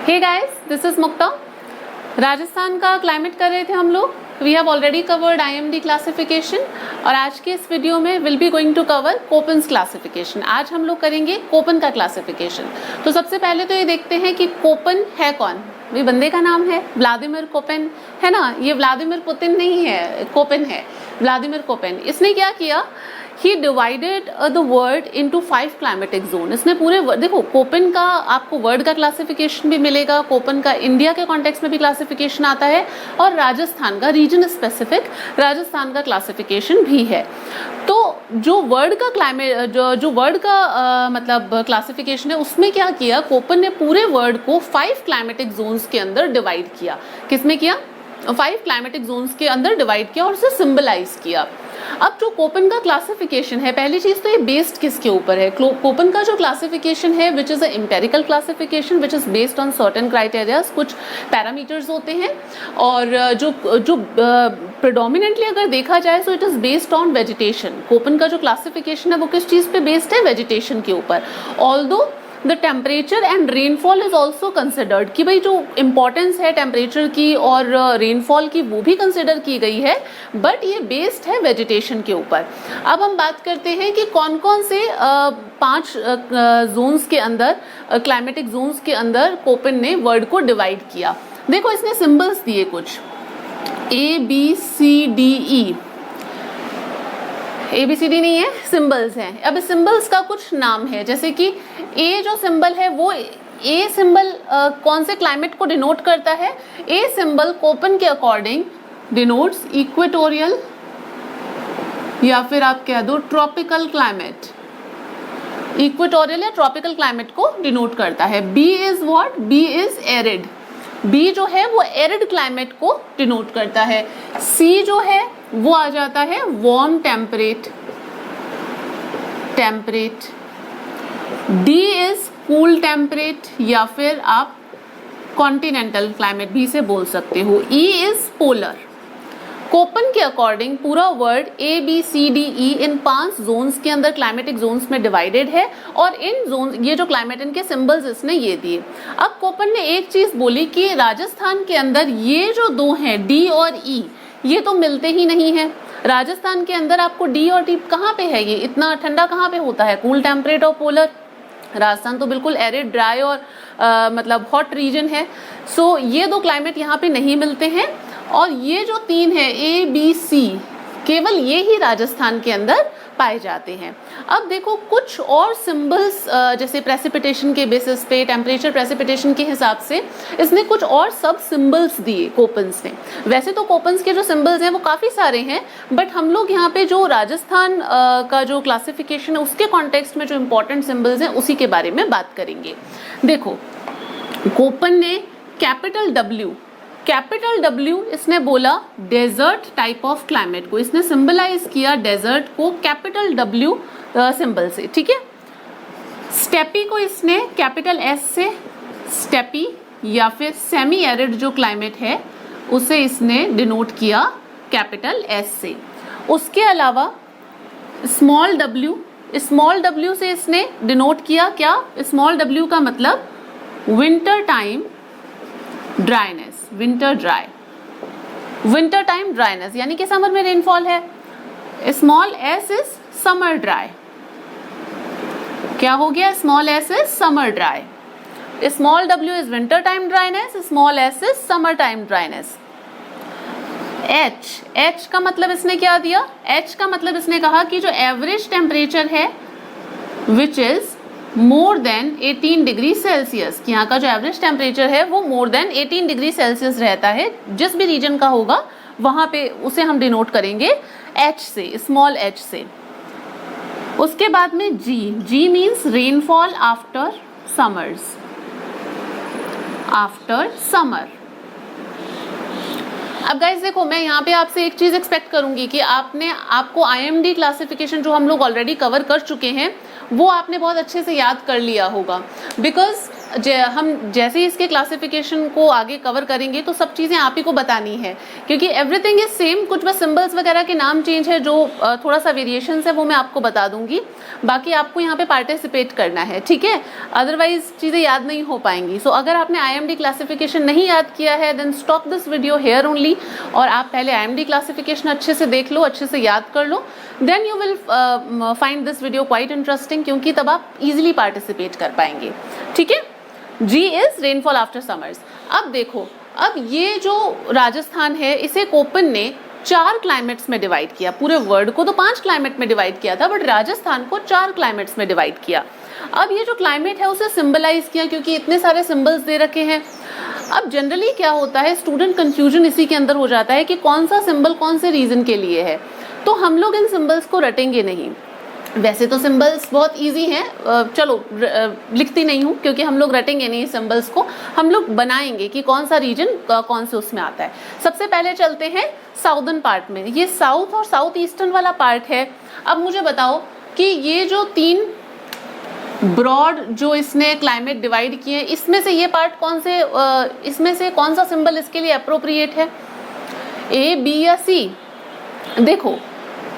Hey guys, this is Mukta. Rajasthan का climate कर रहे थे हम लोग। We have already covered IMD classification और आज के इस वीडियो में will be going to cover Koppen's classification. आज हम लोग करेंगे कोपेन का क्लासिफिकेशन। तो सबसे पहले तो ये देखते हैं कि कोपेन है कौन। ये बंदे का नाम है व्लादिमीर कोपेन, है ना। ये व्लादिमीर पुतिन नहीं है, कोपेन है, व्लादिमीर कोपेन। इसने क्या किया, he divided the world into 5 climatic zone. इसने पूरे देखो, कोपेन का आपको वर्ल्ड का क्लासिफिकेशन भी मिलेगा, कोपेन का इंडिया के कॉन्टेक्स्ट में भी क्लासिफिकेशन आता है और राजस्थान का रीजन स्पेसिफिक राजस्थान का क्लासिफिकेशन भी है। तो जो वर्ल्ड का क्लाइमेट जो वर्ल्ड का मतलब क्लासिफिकेशन है, उसमें क्या किया, कोपेन ने पूरे वर्ल्ड को 5 क्लाइमेटिक जोन्स के अंदर डिवाइड किया। किसमें किया? 5 क्लाइमेटिक जोन्स के अंदर डिवाइड किया और उसे सिंबलाइज किया। अब जो कोपेन का क्लासिफिकेशन है, पहली चीज तो ये बेस्ड किसके ऊपर है? कोपेन का जो क्लासिफिकेशन है विच is a empirical classification which is based on certain criterias, कुछ पैरामीटर्स होते हैं। और जो प्रेडोमिनेंटली अगर देखा जाए तो it is based on vegetation. Koppen का जो क्लासिफिकेशन है वो किस चीज पे बेस्ड है? वेजिटेशन के ऊपर। Although the temperature and rainfall is also considered, कि भाई जो इंपॉर्टेंस है टेम्परेचर की और रेनफॉल की वो भी कंसिडर की गई है, बट ये बेस्ड है वेजिटेशन के ऊपर। अब हम बात करते हैं कि कौन कौन से 5 जोन्स के अंदर, क्लाइमेटिक जोन्स के अंदर कोपेन ने वर्ल्ड को डिवाइड किया। देखो, इसने सिंबल्स दिए कुछ ABCDE। ABCD नहीं है, सिंबल्स हैं। अब सिंबल्स का कुछ नाम है, जैसे कि A जो सिंबल है वो A सिंबल कौन से क्लाइमेट को डिनोट करता है? A सिंबल कोपेन के अकॉर्डिंग डिनोट्स इक्वेटोरियल या फिर आप कह दो ट्रॉपिकल क्लाइमेट। इक्वेटोरियल या ट्रॉपिकल क्लाइमेट को डिनोट करता है। B is what? B is arid. B जो है वो एरिड क्लाइमेट को डिनोट करता है। C जो है वो आ जाता है warm temperate. D is cool temperate या फिर आप कॉन्टिनेंटल क्लाइमेट भी से बोल सकते हो। E is polar. कोपेन के अकॉर्डिंग पूरा वर्ल्ड ABCDE इन 5 जोन्स के अंदर, क्लाइमेटिक जोन्स में डिवाइडेड है और इन जोन्स, ये जो क्लाइमेट, इनके सिंबल्स इसने ये दिए। अब कोपेन ने एक चीज बोली कि राजस्थान के अंदर ये जो 2 हैं D और E, ये तो मिलते ही नहीं है। राजस्थान के अंदर आपको D और D कहाँ पे है? ये इतना ठंडा कहाँ पे होता है? कूल टेम्परेट और पोलर। राजस्थान तो बिल्कुल एरिड, ड्राई और मतलब हॉट रीजन है। सो ये 2 क्लाइमेट यहाँ पे नहीं मिलते हैं। और ये जो 3 है ABC, केवल ये ही राजस्थान के अंदर पाए जाते हैं। अब देखो, कुछ और सिंबल्स जैसे प्रेसिपिटेशन के बेसिस पे, टेम्परेचर प्रेसिपिटेशन के हिसाब से इसने कुछ और सब सिंबल्स दिए कोपेन्स ने। वैसे तो कोपेन्स के जो सिंबल्स हैं वो काफ़ी सारे हैं, बट हम लोग यहाँ पे जो राजस्थान का जो क्लासिफिकेशन है उसके कॉन्टेक्स्ट में जो इम्पोर्टेंट सिंबल्स हैं उसी के बारे में बात करेंगे। देखो, कोपेन ने कैपिटल W इसने बोला डेजर्ट टाइप ऑफ क्लाइमेट को, इसने सिंबलाइज किया डेजर्ट को कैपिटल W सिंबल से, ठीक है। स्टेपी को इसने कैपिटल S से स्टेपी या फिर सेमी एरिड जो क्लाइमेट है उसे इसने डिनोट किया कैपिटल S से। उसके अलावा स्मॉल w से इसने डिनोट किया क्या? स्मॉल w का मतलब winter time dryness, winter time dryness, यानी कि समर में रेनफॉल है। Small s is summer dry. क्या हो गया? Small s is summer dry. Small w is winter time dryness, small s is summer time dryness. h का मतलब इसने क्या दिया? h का मतलब इसने कहा कि जो एवरेज टेम्परेचर है which is more than 18 degree Celsius, कि यहाँ का जो एवरेज टेम्परेचर है वो मोर देन 18 डिग्री सेल्सियस रहता है। जिस भी रीजन का होगा वहां पे उसे हम डिनोट करेंगे H से, स्मॉल h से। उसके बाद में G means rainfall after summer. अब गाइस देखो, मैं यहाँ पे आपसे एक चीज एक्सपेक्ट करूंगी कि आपको IMD क्लासिफिकेशन जो हम लोग ऑलरेडी कवर कर चुके हैं वो आपने बहुत अच्छे से याद कर लिया होगा। बिकॉज हम जैसे ही इसके क्लासिफिकेशन को आगे कवर करेंगे तो सब चीज़ें आप ही को बतानी है, क्योंकि एवरीथिंग इज सेम, कुछ बस सिंबल्स वगैरह के नाम चेंज है, जो थोड़ा सा वेरिएशंस है वो मैं आपको बता दूंगी। बाकी आपको यहाँ पे पार्टिसिपेट करना है, ठीक है, अदरवाइज चीज़ें याद नहीं हो पाएंगी। सो अगर आपने IMD क्लासिफिकेशन नहीं याद किया है then stop this video here only, और आप पहले IMD क्लासिफिकेशन अच्छे से देख लो, अच्छे से याद कर लो, then you will find this video quite interesting, क्योंकि तब आप इजीली पार्टिसिपेट कर पाएंगे, ठीक है। G is rainfall after summers. अब देखो, अब ये जो राजस्थान है इसे कोपन ने 4 क्लाइमेट्स में डिवाइड किया। पूरे वर्ल्ड को तो 5 क्लाइमेट में डिवाइड किया था, बट राजस्थान को 4 क्लाइमेट्स में डिवाइड किया। अब ये जो क्लाइमेट है उसे सिंबलाइज किया, क्योंकि इतने सारे सिंबल्स दे रखे हैं। अब जनरली क्या होता है, स्टूडेंट कंफ्यूजन इसी के अंदर हो जाता है कि कौन सा सिंबल कौन से रीजन के लिए है। तो हम लोग इन सिंबल्स को रटेंगे नहीं। वैसे तो सिंबल्स बहुत इजी हैं, चलो लिखती नहीं हूँ क्योंकि हम लोग रटेंगे नहीं सिंबल्स को, हम लोग बनाएंगे कि कौन सा रीजन कौन से उसमें आता है। सबसे पहले चलते हैं साउदर्न पार्ट में, ये साउथ और साउथ ईस्टर्न वाला पार्ट है। अब मुझे बताओ कि ये जो 3 ब्रॉड जो इसने क्लाइमेट डिवाइड किए, इसमें से ये पार्ट कौन से, इसमें से कौन सा सिंबल इसके लिए अप्रोप्रिएट है, A, B या C? देखो,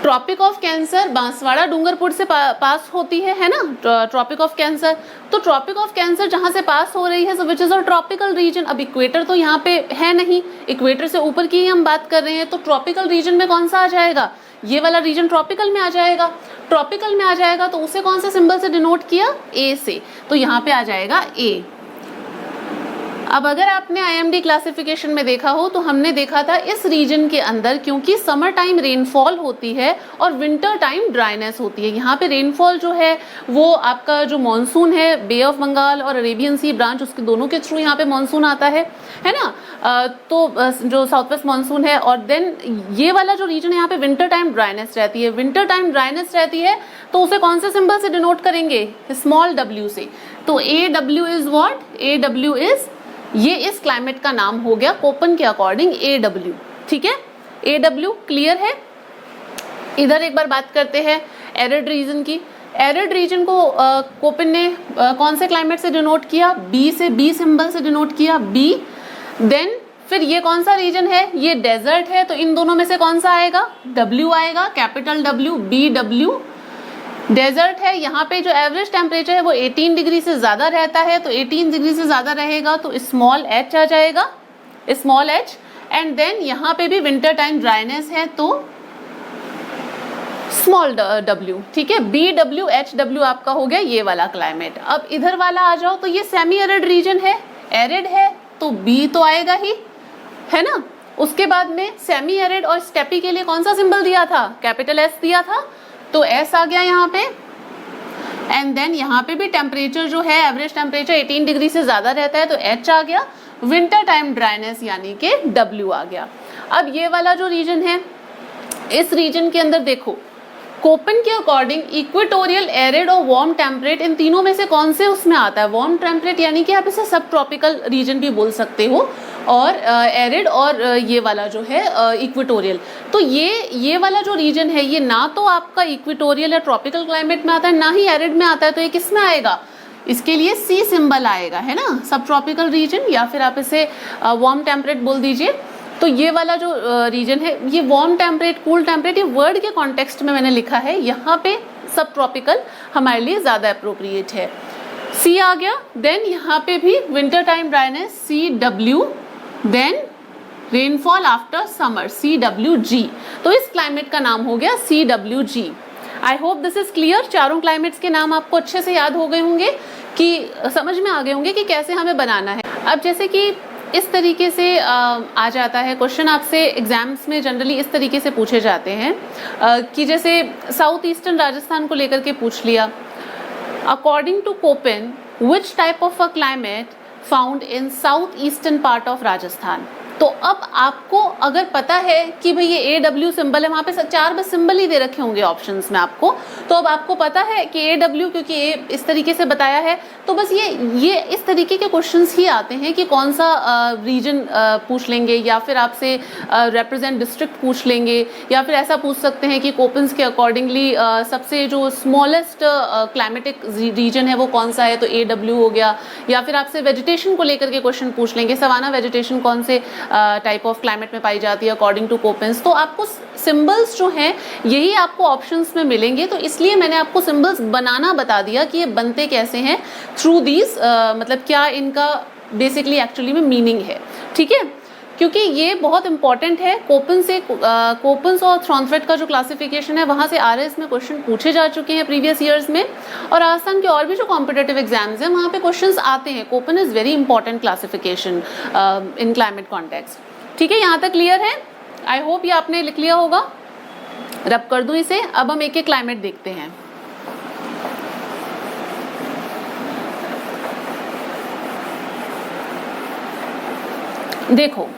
tropic of cancer Banswara Dungarpur से पास होती है ना, ट्रॉपिक ऑफ कैंसर। तो ट्रॉपिक ऑफ कैंसर जहां से पास हो रही है, so which is a tropical region. अब इक्वेटर तो यहाँ पे है नहीं, इक्वेटर से ऊपर की ही हम बात कर रहे हैं, तो ट्रॉपिकल रीजन में कौन सा आ जाएगा, ये वाला रीजन ट्रॉपिकल में आ जाएगा। ट्रॉपिकल में आ जाएगा तो उसे कौन से सिंबल से डिनोट किया, A से, तो यहाँ पे आ जाएगा A। अब अगर आपने IMD क्लासिफिकेशन में देखा हो तो हमने देखा था इस रीजन के अंदर, क्योंकि समर टाइम रेनफॉल होती है और विंटर टाइम ड्राइनेस होती है। यहाँ पे रेनफॉल जो है वो आपका जो मॉनसून है, बे ऑफ बंगाल और अरेबियन सी ब्रांच, उसके दोनों के थ्रू यहाँ पे मॉनसून आता है ना। तो जो साउथ वेस्ट मॉनसून है, और देन ये वाला जो रीजन है यहाँ पे विंटर टाइम ड्राइनेस रहती है। विंटर टाइम ड्राइनेस रहती है तो उसे कौन से सिंबल से डिनोट करेंगे, स्मॉल w से। तो AW is what, AW is, ये इस क्लाइमेट का नाम हो गया कोपन के अकॉर्डिंग AW, ठीक है। AW क्लियर है। इधर एक बार बात करते हैं एरिड रीजन की। एरिड रीजन को कोपन ने कौन से क्लाइमेट से डिनोट किया, B से, B सिंबल से डिनोट किया, B। देन फिर ये कौन सा रीजन है, ये डेजर्ट है, तो इन दोनों में से कौन सा आएगा, W आएगा, कैपिटल W, BW। डेजर्ट है, यहाँ पे जो एवरेज टेम्परेचर है वो 18 डिग्री से ज़्यादा रहता है, तो 18 डिग्री से ज़्यादा रहेगा तो स्मॉल h आ जाएगा, स्मॉल h। एंड देन यहाँ पे भी विंटर टाइम ड्राइनेस है तो स्मॉल w, ठीक है। BWHW आपका हो गया ये वाला क्लाइमेट। अब इधर वाला आ जाओ तो ये सेमी एरिड रीजन है, एरिड है तो B तो आएगा ही, है ना। उसके बाद में सेमी एरिड और स्टेपी के लिए कौन सा सिंबल दिया था, कैपिटल S दिया था, तो S आ गया यहाँ पे। एंड देन यहाँ पे भी टेम्परेचर जो है, एवरेज टेम्परेचर 18 डिग्री से ज़्यादा रहता है तो H आ गया। विंटर टाइम ड्राइनेस यानी कि W आ गया। अब ये वाला जो रीजन है, इस रीजन के अंदर देखो कोपन के अकॉर्डिंग इक्वेटोरियल, एरिड और वार्म टेम्परेट, इन तीनों में से कौन से उसमें आता है, वार्म टेम्परेट यानी कि आप इसे सब ट्रॉपिकल रीजन भी बोल सकते हो, और एरिड और ये वाला जो है इक्वेटोरियल। तो ये वाला जो रीजन है ये ना तो आपका इक्वेटोरियल या ट्रॉपिकल क्लाइमेट में आता है, ना ही एरिड में आता है, तो ये किस में आएगा, इसके लिए C सिंबल आएगा, है ना, सब ट्रॉपिकल रीजन, या फिर आप इसे वार्म टेम्परेट बोल दीजिए। तो ये वाला जो रीजन है, ये वार्म टेम्परेट, कूल टेम्परेट, ये वर्ड के कॉन्टेक्स्ट में मैंने लिखा है, यहाँ पे सब ट्रॉपिकल हमारे लिए ज़्यादा अप्रोप्रिएट है। C आ गया। देन यहाँ पे भी winter time dryness CW, then rainfall after summer CWG, तो इस क्लाइमेट का नाम हो गया CWG। I hope this is clear. चारों क्लाइमेट्स के नाम आपको अच्छे से याद हो गए होंगे, कि समझ में आ गए होंगे कि कैसे हमें बनाना है। अब जैसे कि इस तरीके से आ जाता है क्वेश्चन, आपसे एग्जाम्स में जनरली इस तरीके से पूछे जाते हैं कि जैसे साउथ ईस्टर्न राजस्थान को लेकर के पूछ लिया, according to Koppen which type of a climate found in south eastern part of Rajasthan. तो अब आपको अगर पता है कि भाई ये AW सिंबल है, वहाँ पे 4 बस सिंबल ही दे रखे होंगे ऑप्शंस में आपको, तो अब आपको पता है कि AW क्योंकि A इस तरीके से बताया है, तो बस ये इस तरीके के क्वेश्चंस ही आते हैं कि कौन सा रीजन पूछ लेंगे, या फिर आपसे रिप्रेजेंट डिस्ट्रिक्ट पूछ लेंगे, या फिर ऐसा पूछ सकते हैं कि कोपेंस के अकॉर्डिंगली सबसे जो स्मॉलेस्ट क्लाइमेटिक रीजन है वो कौन सा है, तो AW हो गया, या फिर आपसे वेजिटेशन को लेकर के क्वेश्चन पूछ लेंगे, सवाना वेजिटेशन कौन से टाइप ऑफ क्लाइमेट में पाई जाती है अकॉर्डिंग टू कोपेंस। तो आपको सिंबल्स जो हैं यही आपको ऑप्शंस में मिलेंगे, तो इसलिए मैंने आपको सिंबल्स बनाना बता दिया कि ये बनते कैसे हैं थ्रू दीज, मतलब क्या इनका बेसिकली एक्चुअली में मीनिंग है, ठीक है, क्योंकि ये बहुत इंपॉर्टेंट है। कोपेंस और थ्रॉनथ्रेट का जो क्लासिफिकेशन है वहाँ से RS में क्वेश्चन पूछे जा चुके हैं प्रीवियस ईयर्स में, और राजस्थान के और भी जो कॉम्पिटेटिव एग्जाम्स हैं वहाँ पे क्वेश्चंस आते हैं। Koppen is very important classification in climate context, ठीक है, यहाँ तक क्लियर है? आई होप ये आपने लिख लिया होगा। रब कर दूँ इसे। अब हम एक एक क्लाइमेट देखते हैं। देखो,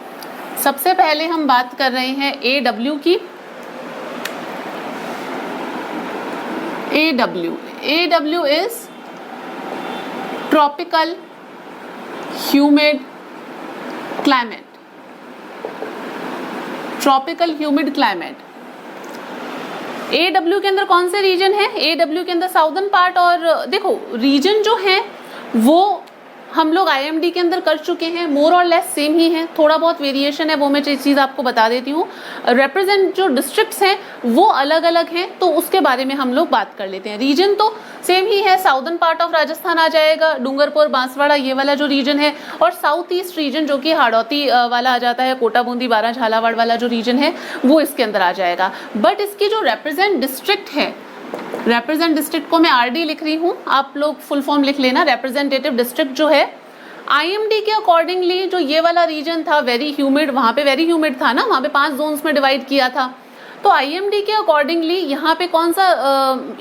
सबसे पहले हम बात कर रहे हैं AW की। AW is tropical humid climate. Tropical humid climate AW के अंदर कौन से रीजन है? AW के अंदर साउदर्न पार्ट, और देखो रीजन जो है वो हम लोग IMD के अंदर कर चुके हैं, मोर और लेस सेम ही है, थोड़ा बहुत वेरिएशन है, वो मैं चीज़ आपको बता देती हूँ। रिप्रेजेंट जो डिस्ट्रिक्ट्स हैं वो अलग अलग हैं, तो उसके बारे में हम लोग बात कर लेते हैं। रीजन तो सेम ही है, साउदर्न पार्ट ऑफ राजस्थान आ जाएगा, डूंगरपुर बांसवाड़ा ये वाला जो रीजन है, और साउथ ईस्ट रीजन जो कि हाड़ौती वाला आ जाता है, कोटा बूंदी बारा झालावाड़ वाला जो रीजन है वो इसके अंदर आ जाएगा। बट इसकी जो रिप्रेजेंट डिस्ट्रिक्ट है, रिप्रेजेंट डिस्ट्रिक्ट को मैं RD लिख रही हूँ, आप लोग फुल फॉर्म लिख लेना। रिप्रेजेंटेटिव डिस्ट्रिक्ट जो है IMD के अकॉर्डिंगली जो ये वाला रीजन था वेरी ह्यूमिड, वहाँ पे वेरी ह्यूमिड था ना, वहाँ पे 5 जोन्स में डिवाइड किया था, तो IMD के अकॉर्डिंगली यहाँ पे कौन सा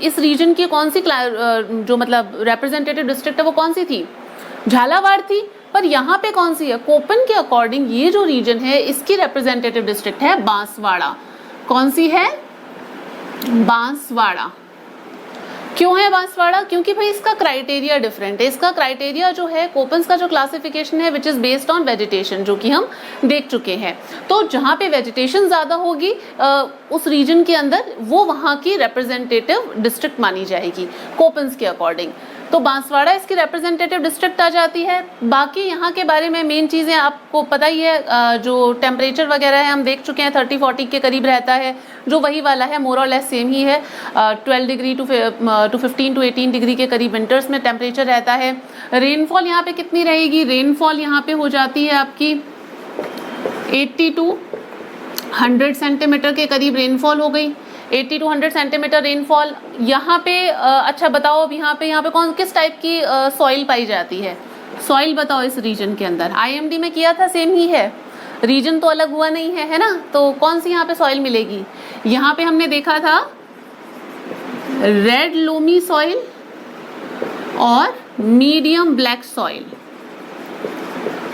इस रीजन की कौन सी जो मतलब रिप्रेजेंटेटिव डिस्ट्रिक्ट है वो कौन सी थी? झालावाड़ थी। पर यहाँ पे कौन सी है? कोपेन के अकॉर्डिंग ये जो रीजन है इसकी रिप्रेजेंटेटिव डिस्ट्रिक्ट है बांसवाड़ा। कौन सी है? बांसवाड़ा। क्यों है बांसवाड़ा? क्योंकि भाई इसका क्राइटेरिया डिफरेंट है। इसका क्राइटेरिया जो है कोपेंस का जो क्लासिफिकेशन है which is based on vegetation, जो कि हम देख चुके हैं। तो जहाँ पे वेजिटेशन ज़्यादा होगी उस रीजन के अंदर वो वहाँ की रिप्रेजेंटेटिव डिस्ट्रिक्ट मानी जाएगी कोपेंस के अकॉर्डिंग। तो बांसवाड़ा इसकी रिप्रेजेंटेटिव डिस्ट्रिक्ट आ जाती है। बाकी यहाँ के बारे में मेन चीज़ें आपको पता ही है, जो टेम्परेचर वगैरह है हम देख चुके हैं, 30-40 के करीब रहता है, जो वही वाला है, मोर और लेस सेम ही है। 12 डिग्री टू 15 to 18 डिग्री के करीब विंटर्स में टेम्परेचर रहता है। रेनफॉल यहाँ पे कितनी रहेगी? रेनफॉल यहाँ पे हो जाती है आपकी 80 to 100 सेंटीमीटर के करीब रेनफॉल हो गई। 80 to 100 सेंटीमीटर रेनफॉल यहाँ पे। अच्छा बताओ अब यहाँ पे कौन किस टाइप की सॉइल पाई जाती है? सॉइल बताओ इस रीजन के अंदर। IMD में किया था सेम ही है, रीजन तो अलग हुआ नहीं है, है ना? तो कौन सी यहाँ पे सॉइल मिलेगी? यहाँ पे हमने देखा था रेड लोमी सॉइल और medium black soil.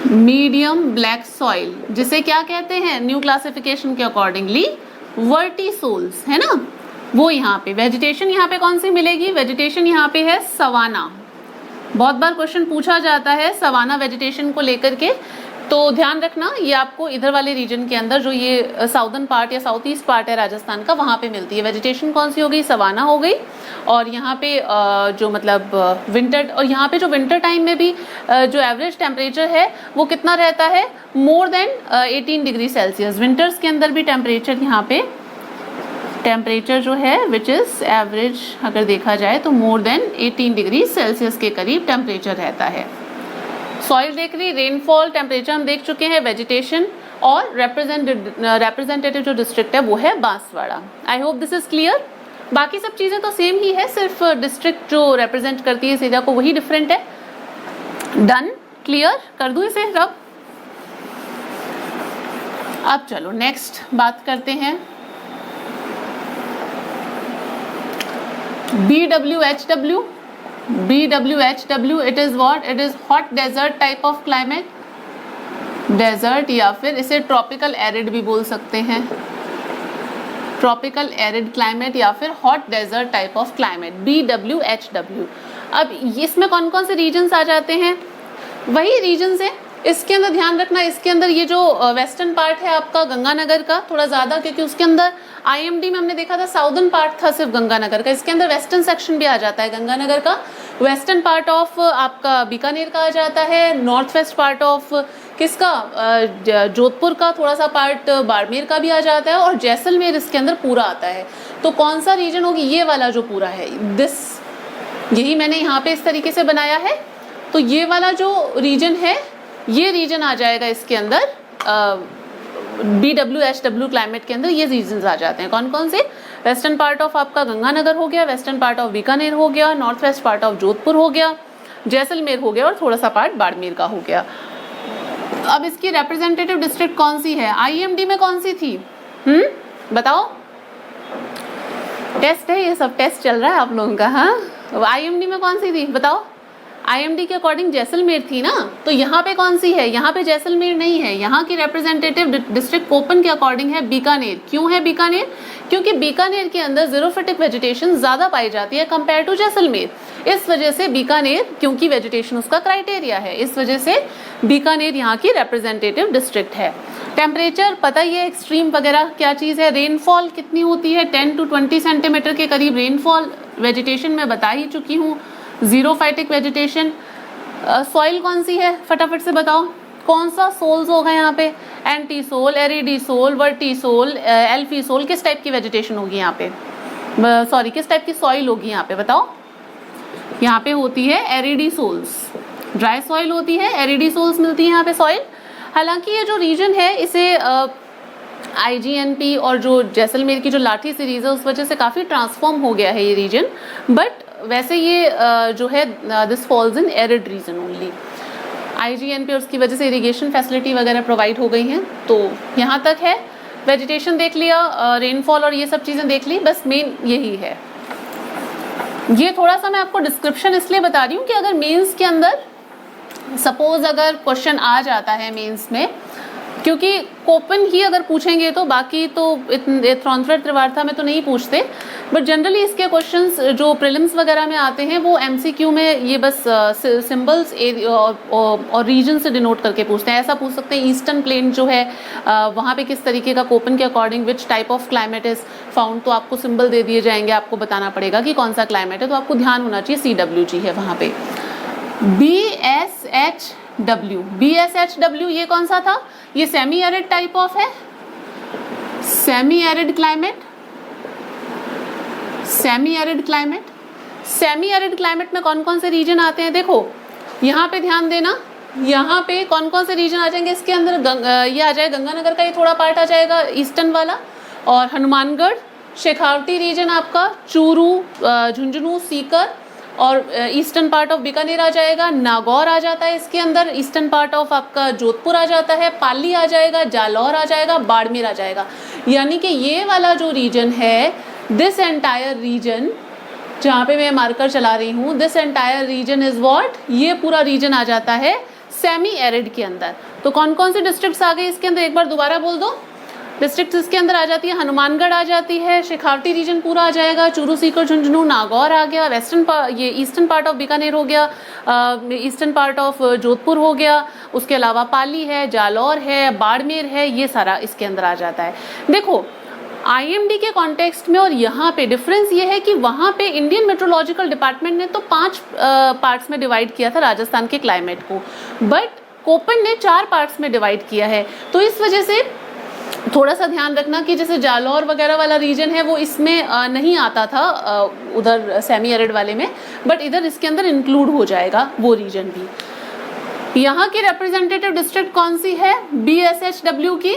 Medium black soil जिसे क्या कहते हैं न्यू क्लासिफिकेशन के अकॉर्डिंगली? वर्टिसोल्स, है ना? वो यहाँ पे वेजिटेशन यहाँ पे कौन सी मिलेगी? वेजिटेशन यहाँ पे है सवाना। बहुत बार क्वेश्चन पूछा जाता है सवाना वेजिटेशन को लेकर के, तो ध्यान रखना ये आपको इधर वाले रीजन के अंदर जो ये साउदर्न पार्ट या साउथ ईस्ट पार्ट है राजस्थान का, वहाँ पे मिलती है। वेजिटेशन कौन सी हो गई? सवाना हो गई। और यहाँ पे जो मतलब विंटर, और यहाँ पे जो विंटर टाइम में भी जो एवरेज टेम्परेचर है वो कितना रहता है? More than 18 degree Celsius. Winters के अंदर भी टेम्परेचर यहाँ पे टेम्परेचर जो है विच इज़ एवरेज अगर देखा जाए तो मोर देन 18 डिग्री सेल्सियस के करीब टेम्परेचर रहता है। सॉइल देख रही, रेनफॉल, टेम्परेचर हम देख चुके हैं, वेजिटेशन और रिप्रेजेंटेटिव जो डिस्ट्रिक्ट है वो है बांसवाड़ा। आई होप दिस इज क्लियर। बाकी सब चीज़ें तो सेम ही है, सिर्फ डिस्ट्रिक्ट जो रिप्रेजेंट करती है इस एरिया को वही डिफरेंट है। डन, क्लियर कर दूँ इसे रब। अब चलो नेक्स्ट बात करते हैं BWHW. BWHW, it is what? It is hot desert type of climate. Desert या फिर इसे ट्रॉपिकल एरिड भी बोल सकते हैं, ट्रॉपिकल एरिड क्लाइमेट या फिर hot desert type of climate, BWHW। अब इसमें कौन कौन से रीजन्स आ जाते हैं, वही रीजन्स है। इसके अंदर ध्यान रखना, इसके अंदर ये जो वेस्टर्न पार्ट है आपका गंगानगर का थोड़ा ज़्यादा, क्योंकि उसके अंदर IMD में हमने देखा था साउदर्न पार्ट था सिर्फ गंगानगर का, इसके अंदर वेस्टर्न सेक्शन भी आ जाता है गंगानगर का, वेस्टर्न पार्ट ऑफ आपका बीकानेर का आ जाता है, नॉर्थ वेस्ट पार्ट ऑफ किसका, जोधपुर का थोड़ा सा पार्ट बाड़मेर का भी आ जाता है, और जैसलमेर इसके अंदर पूरा आता है। तो कौन सा रीजन होगी, ये वाला जो पूरा है, यही मैंने यहाँ पे इस तरीके से बनाया है। तो ये वाला जो रीजन है, ये रीजन आ जाएगा इसके अंदर BWHW क्लाइमेट के अंदर, ये रीजन्स आ जाते हैं। कौन कौन से, वेस्टर्न पार्ट ऑफ आपका गंगानगर हो गया, वेस्टर्न पार्ट ऑफ बीकानेर हो गया, north west part of Jodhpur हो गया, जैसलमेर हो गया, और थोड़ा सा पार्ट बाड़मेर का हो गया। अब इसकी रिप्रेजेंटेटिव डिस्ट्रिक्ट कौन सी है, IMD में कौन सी थी, बताओ। टेस्ट है, ये सब टेस्ट चल रहा है आप लोगों का। हाँ, IMD में कौन सी थी बताओ। IMD के अकॉर्डिंग जैसलमेर थी ना, तो यहाँ पे कौन सी है, यहाँ पे जैसलमेर नहीं है, यहाँ की रिप्रेजेंटेटिव डिस्ट्रिक्ट कोपन के अकॉर्डिंग है बीकानेर। क्यों है बीकानेर, क्योंकि बीकानेर के अंदर ज़ीरोफिटिक वेजिटेशन ज़्यादा पाई जाती है कंपेयर टू जैसलमेर, इस वजह से बीकानेर, क्योंकि वेजिटेशन उसका क्राइटेरिया है, इस वजह से बीकानेर यहाँ की रिप्रेजेंटेटिव डिस्ट्रिक्ट है। टेम्परेचर पता ही है, एक्सट्रीम वगैरह क्या चीज़ है। रेनफॉल कितनी होती है, 10 to 20 सेंटीमीटर के करीब रेनफॉल। वेजिटेशन मैं बता ही चुकी हूँ, ज़ीरोफाइटिक वेजिटेशन। सॉइल कौन सी है, फटाफट से बताओ, कौन सा सोल्स होगा यहाँ पे, entisol, aridisol, vertisol, alfisol, किस टाइप की वेजिटेशन होगी यहाँ पे, सॉरी किस टाइप की सॉइल होगी यहाँ पे बताओ। यहाँ पे होती है एरिडी सोल्स, ड्राई सॉइल होती है, एरिडी सोल्स मिलती है यहाँ पे सॉइल। हालांकि ये जो रीजन है इसे IGNP और जो जैसलमेर की जो लाठी सीरीज है उस वजह से काफ़ी ट्रांसफॉर्म हो गया है ये रीजन, बट वैसे ये जो है this falls in arid region only. IGNP और उसकी वजह से इरिगेशन फैसिलिटी वगैरह प्रोवाइड हो गई हैं। तो यहाँ तक है, वेजिटेशन देख लिया, रेनफॉल और ये सब चीज़ें देख ली, बस मेन यही है। ये थोड़ा सा मैं आपको डिस्क्रिप्शन इसलिए बता रही हूँ कि अगर मेंस के अंदर सपोज अगर क्वेश्चन आ जाता है मेंस में, क्योंकि कोपन ही अगर पूछेंगे तो बाकी तो थ्रॉन्फ्रेड त्रिवार्था में तो नहीं पूछते, बट जनरली इसके क्वेश्चंस जो प्रीलिम्स वगैरह में आते हैं वो MCQ में ये बस सिंबल्स और रीजन से डिनोट करके पूछते हैं। ऐसा पूछ सकते हैं ईस्टर्न प्लेन जो है वहाँ पे किस तरीके का कोपन के according which type of climate is found, तो आपको सिंबल दे दिए जाएंगे, आपको बताना पड़ेगा कि कौन सा क्लाइमेट है, तो आपको ध्यान होना चाहिए CWG है वहाँ पे। BSHW ये कौन सा था, ये सेमी एरिड टाइप ऑफ है, semi arid climate. Semi arid climate, semi arid climate में कौन कौन से रीजन आते हैं, देखो यहाँ पे ध्यान देना, यहाँ पे कौन कौन से रीजन आ जाएंगे इसके अंदर। ये आ जाएगा गंगानगर का, ये थोड़ा पार्ट आ जाएगा ईस्टर्न वाला, और हनुमानगढ़, शेखावटी रीजन आपका, चूरू, झुंझुनू, सीकर, और ईस्टर्न पार्ट ऑफ बीकानेर आ जाएगा, नागौर आ जाता है इसके अंदर, ईस्टर्न पार्ट ऑफ आपका जोधपुर आ जाता है, पाली आ जाएगा, जालौर आ जाएगा, बाड़मेर आ जाएगा। यानी कि ये वाला जो रीजन है, दिस एंटायर रीजन जहाँ पे मैं मार्कर चला रही हूँ, this entire reason is what, ये पूरा रीजन आ जाता है सेमी एरिड के अंदर। तो कौन कौन से डिस्ट्रिक्ट्स आ गए इसके अंदर, एक बार दोबारा बोल दो। डिस्ट्रिक्ट इसके अंदर आ जाती है, हनुमानगढ़ आ जाती है, शेखावटी रीजन पूरा आ जाएगा, चूरू, सीकर, झुंझुनू, नागौर आ गया, ये ईस्टर्न पार्ट ऑफ बीकानेर हो गया, ईस्टर्न पार्ट ऑफ जोधपुर हो गया, उसके अलावा पाली है, जालौर है, बाड़मेर है, ये सारा इसके अंदर आ जाता है। देखो IMD के कॉन्टेक्स्ट में और यहाँ पे डिफरेंस ये है कि वहाँ पे इंडियन मेट्रोलॉजिकल डिपार्टमेंट ने तो 5 पार्ट्स में डिवाइड किया था राजस्थान के क्लाइमेट को, बट कोपन ने 4 पार्ट्स में डिवाइड किया है। तो इस वजह से थोड़ा सा ध्यान रखना कि जैसे जालौर वगैरह वाला रीजन है वो इसमें नहीं आता था उधर सेमी एरिड वाले में, बट इधर इसके अंदर इंक्लूड हो जाएगा वो रीजन भी। यहाँ की रिप्रेजेंटेटिव डिस्ट्रिक्ट कौन सी है, BSHW की।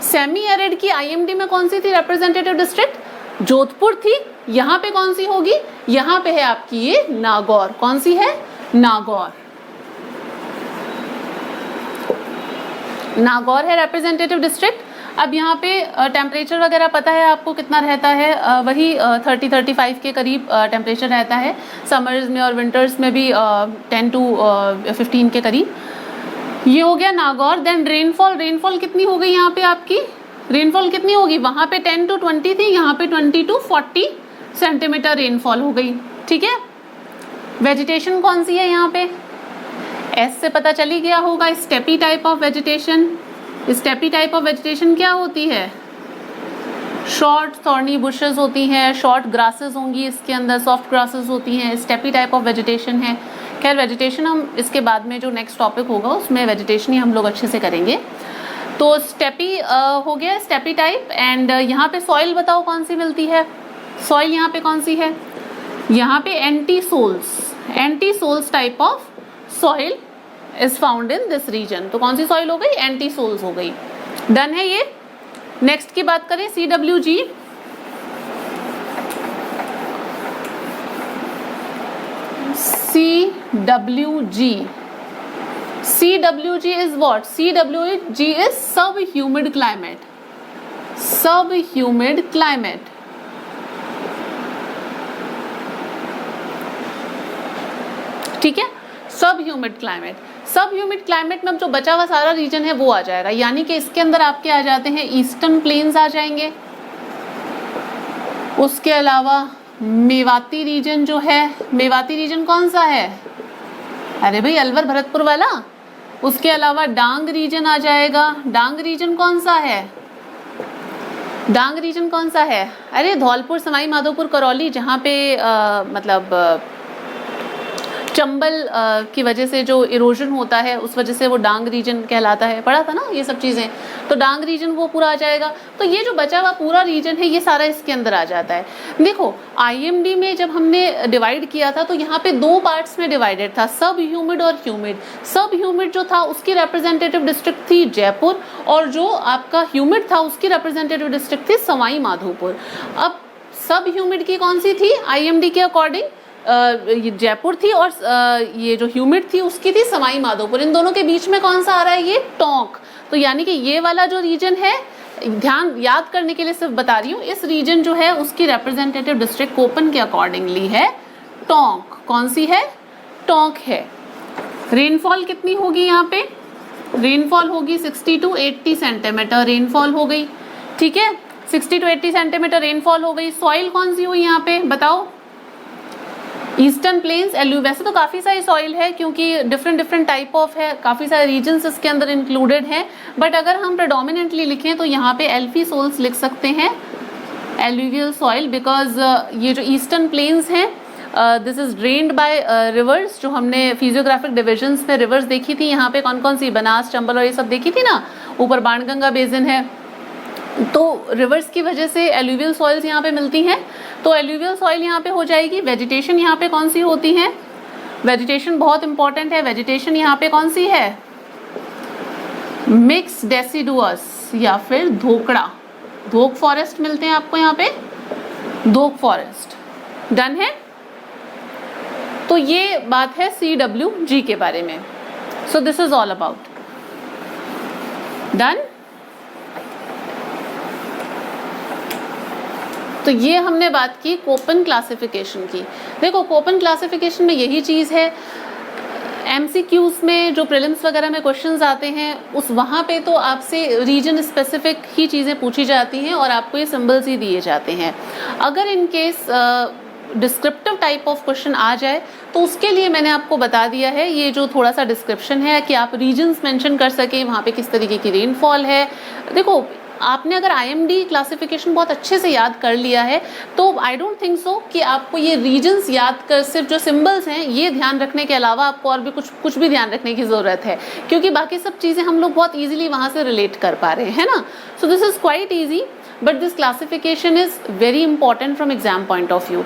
सेमी एरिड की IMD में कौन सी थी रिप्रेजेंटेटिव डिस्ट्रिक्ट, जोधपुर थी। यहाँ पे कौन सी होगी, यहाँ पे है आपकी ये नागौर, कौन सी है, नागौर। नागौर है रिप्रेजेंटेटिव डिस्ट्रिक्ट। अब यहाँ पे टेम्परेचर वगैरह पता है आपको कितना रहता है, वही 30-35 के करीब टेम्परेचर रहता है, समर्स में और विंटर्स में भी 10 to 15 के करीब। ये हो गया नागौर। देन रेनफॉल, रेनफॉल कितनी हो गई यहाँ पे आपकी, रेनफॉल कितनी होगी, वहां पे 10 to 20 थी, यहाँ पे 20 to 40 सेंटीमीटर रेनफॉल हो गई। ठीक है, वेजिटेशन कौन सी है यहाँ पे, एस से पता चली गया होगा, steppe type of vegetation. Steppe type of vegetation क्या होती है, शॉर्ट थॉर्नी बुशेस होती हैं, शॉर्ट ग्रासेस होंगी इसके अंदर, सॉफ्ट ग्रासेस होती हैं, स्टेपी टाइप ऑफ वेजिटेशन है। खैर वेजिटेशन हम इसके बाद में जो नेक्स्ट टॉपिक होगा उसमें वेजिटेशन ही हम लोग अच्छे से करेंगे। तो स्टेपी हो गया, स्टेपी टाइप। एंड यहाँ पे सॉइल बताओ कौन सी मिलती है, सॉइल यहाँ पे कौन सी है, यहाँ पे entisols type of soil is found in this region. तो कौन सी सॉइल हो गई, एंटी सोल्स हो गई। डन है ये। नेक्स्ट की बात करें CWG, CWG is what? CWG is subhumid climate. Subhumid climate. ठीक है, सबह्यूमिड क्लाइमेट। सबह्यूमिड क्लाइमेट में अब जो बचा हुआ सारा रीजन है वो आ जाएगा, यानी कि इसके अंदर आपके आ जाते हैं ईस्टर्न प्लेन्स आ जाएंगे, उसके अलावा मेवाती रीजन जो है, मेवाती रीजन कौन सा है, अरे भाई अलवर भरतपुर वाला। उसके अलावा डांग रीजन आ जाएगा, डांग रीजन कौन सा है, डांग रीजन कौन सा है, अरे धौलपुर सवाई माधोपुर करौली, जहाँ पे मतलब चंबल की वजह से जो इरोजन होता है उस वजह से वो डांग रीजन कहलाता है, पढ़ा था ना ये सब चीज़ें। तो डांग रीजन वो पूरा आ जाएगा। तो ये जो बचा हुआ पूरा रीजन है ये सारा इसके अंदर आ जाता है। देखो IMD में जब हमने डिवाइड किया था तो यहाँ पे 2 पार्ट्स में डिवाइडेड था, सब ह्यूमिड और ह्यूमिड। सब ह्यूमिड जो था उसकी रिप्रेजेंटेटिव डिस्ट्रिक्ट थी जयपुर, और जो आपका ह्यूमिड था उसकी रिप्रेजेंटेटिव डिस्ट्रिक्ट थी सवाई माधोपुर। अब सब ह्यूमिड की कौन सी थी IMD के अकॉर्डिंग, ये जयपुर थी, और ये जो ह्यूमिड थी उसकी थी सवाई माधोपुर। इन दोनों के बीच में कौन सा आ रहा है, ये टोंक। तो यानी कि ये वाला जो रीजन है, ध्यान याद करने के लिए सिर्फ बता रही हूँ, इस रीजन जो है उसकी रिप्रेजेंटेटिव डिस्ट्रिक्ट कोपन के अकॉर्डिंगली है टोंक। कौन सी है, टोंक है। रेनफॉल कितनी होगी यहाँ पे, रेनफॉल होगी 60 to 80 सेंटीमीटर रेनफॉल हो गई। ठीक है, 60 to 80 सेंटीमीटर रेनफॉल हो गई। सॉइल कौन सी हुई यहाँ पे बताओ, ईस्टर्न प्लेन्स, एलयू। वैसे तो काफ़ी सारी सॉइल है क्योंकि डिफरेंट टाइप ऑफ है, काफ़ी सारे रीजन्स इसके अंदर इंक्लूडेड हैं, बट अगर हम प्रेडोमिनेंटली लिखें तो यहाँ पे एल्फी सोल्स लिख सकते हैं, एल्यूवियल सॉइल, बिकॉज ये जो ईस्टर्न प्लेन्स हैं this is drained by rivers. जो हमने फिजियोग्राफिक डिविजन्स में रिवर्स देखी थी, यहाँ पे कौन कौन सी, बनास, चंबल और ये सब देखी थी ना, ऊपर बाणगंगा बेसिन है, तो रिवर्स की वजह से एल्यूवियल सॉइल्स यहाँ पे मिलती हैं। तो एल्यूवियल सॉइल यहाँ पे हो जाएगी। वेजिटेशन यहाँ पे कौन सी होती है, वेजिटेशन बहुत इंपॉर्टेंट है, वेजिटेशन यहाँ पे कौन सी है, मिक्स डेसिडुअस या फिर धोकड़ा, धोक फॉरेस्ट मिलते हैं आपको यहाँ पे, धोक फॉरेस्ट। डन है। तो ये बात है CWG के बारे में। So this is all about done. तो ये हमने बात की कोपन क्लासिफिकेशन की। देखो कोपन क्लासिफिकेशन में यही चीज़ है, MCQs में जो प्रीलिम्स वगैरह में क्वेश्चंस आते हैं उस वहाँ पे तो आपसे रीजन स्पेसिफिक ही चीज़ें पूछी जाती हैं और आपको ये सिंबल्स ही दिए जाते हैं। अगर in case descriptive type of question आ जाए तो उसके लिए मैंने आपको बता दिया है ये जो थोड़ा सा डिस्क्रिप्शन है कि आप रीजन्स मेंशन कर सके, वहाँ पे किस तरीके की रेनफॉल है। देखो आपने अगर IMD क्लासिफिकेशन बहुत अच्छे से याद कर लिया है तो आई डोंट थिंक सो कि आपको ये रीजन्स याद कर, सिर्फ जो सिंबल्स हैं ये ध्यान रखने के अलावा आपको और भी कुछ भी ध्यान रखने की ज़रूरत है, क्योंकि बाकी सब चीज़ें हम लोग बहुत ईजिली वहाँ से रिलेट कर पा रहे हैं ना। So this is quite easy, but this classification is very important from exam point of view.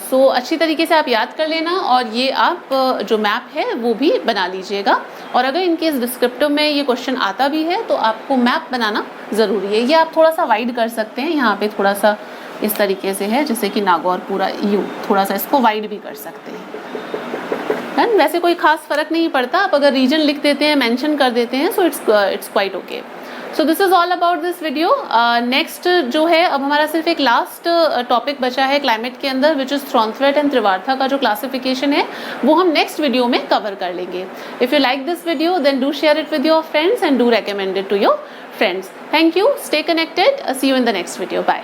सो अच्छी तरीके से आप याद कर लेना और ये आप जो मैप है वो भी बना लीजिएगा। और अगर इनकेस डिस्क्रिप्टिव में ये क्वेश्चन आता भी है तो आपको मैप बनाना ज़रूरी है। ये आप थोड़ा सा वाइड कर सकते हैं, यहाँ पे थोड़ा सा इस तरीके से है जैसे कि नागौर पूरा यूँ, थोड़ा सा इसको वाइड भी कर सकते हैं। वैसे कोई खास फ़र्क नहीं पड़ता, आप अगर रीजन लिख देते हैं, मेंशन कर देते हैं, so it's quite okay. So this is all about this video. Next जो है, अब हमारा सिर्फ एक लास्ट टॉपिक बचा है क्लाइमेट के अंदर, विच इज थ्रॉन्थवेट एंड त्रिवार्था का जो क्लासिफिकेशन है वो हम नेक्स्ट वीडियो में कवर कर लेंगे। If you like this video then do share it with your friends and do recommend it to your friends. Thank you, stay connected, see you in the next video, bye.